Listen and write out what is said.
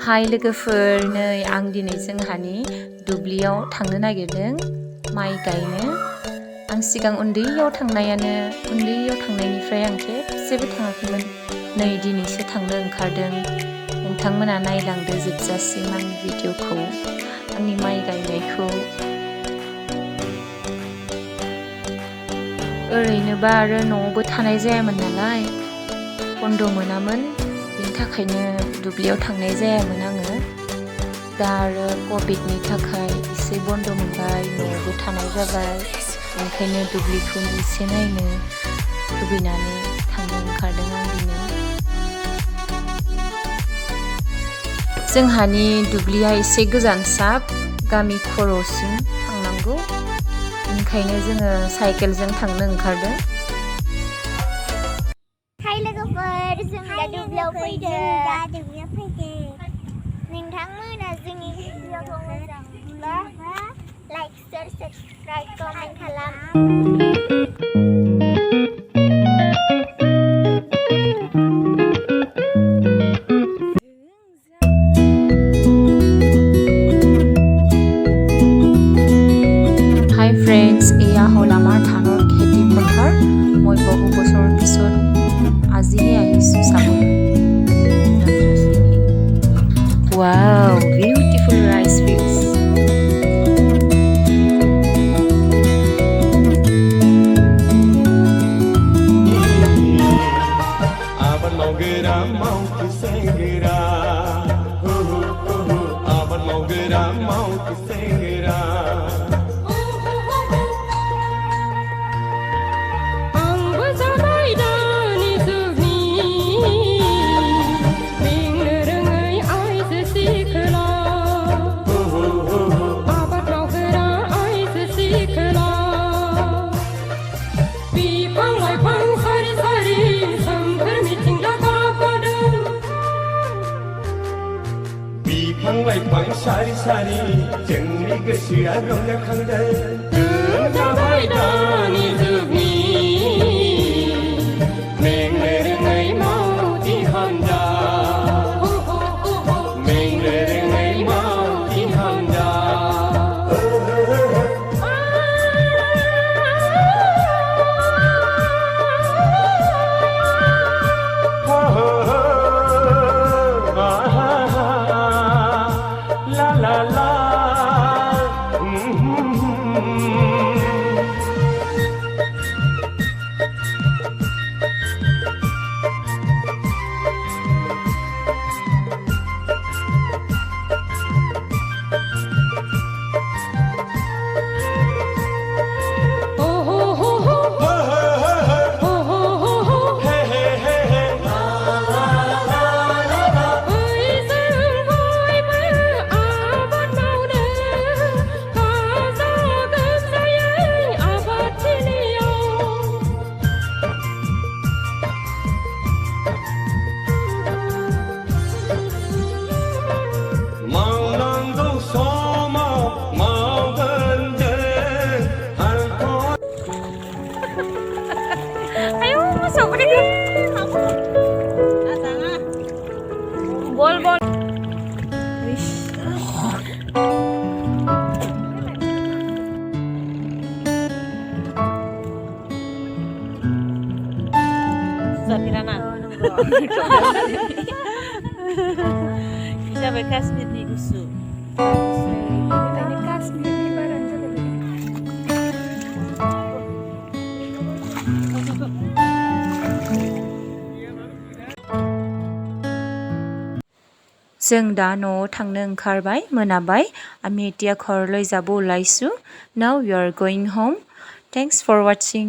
हाय लोगोफोर, नै आं दिनै जोंहानि दुब्लियाव थांनो नागिरदों माइ गायनो। आं सिगां उन्दैयाव थांनायनिफ्राय आं खेबसेबो थाङाखैमोन। नै दिनैसो थांनो ओंखारदों। नोंथांमोना नायलांदो जोबजासिम आंनि भिडिअखौ, आंनि माइ गायनायखौ। ओरैनोबा आरो न'आवबो थानाय जायामोन नालाय, बन्द मोनामोन, बेनि थाखायनो दुब्लियाव थांनाय जायामोन आङो। दा आरो कभिडनि थाखाय एसे बन्द मोनबाय, न'आवबो थानाय जाबाय, ओंखायनो दुब्लिखौ एसे नायनो लुबैनानै थांनो ओंखारदों आं दिनै। जोंहानि दुब्लिया एसे गोजानसाब, गामि खर'सिम थांनांगौ, ओंखायनो जोङो साइकेलजों थांनो ओंखारदों। हाय लोगोफोर, जों दा दुब्लियाव फैदों। नोंथांमोना जोंनि भिडिअखौ मोजां मोनब्ला लाइक, शेयार, साबस्क्राइब, कमेन्ट खालाम। হাই ফ্ৰেণ্ডছ, এয়া হ'ল আমাৰ ধানৰ খেতি পথাৰ। মই বহু বছৰ পিছত আজিহে আহিছোঁ চাবলৈ। Wow, beautiful rice fields. सारि सारि जोंनि गोसोआ रंजाखांदों। जाबाय दानि जुगनि मेंनो रोङै मावथि हानजा, मेंनो रोङै मावथि हानजा। Ayo masuk ke dalam. Bol. Wish. Zatirana. Kita Kashmir di Gusu. Ini Kashmir di barat. जों दा न'आव थांनो ओंखारबाय, मोनाबाय। আমি এতিয়া ঘৰলৈ যাব ওলাইছোঁ। Now we are going home. Thanks for watching.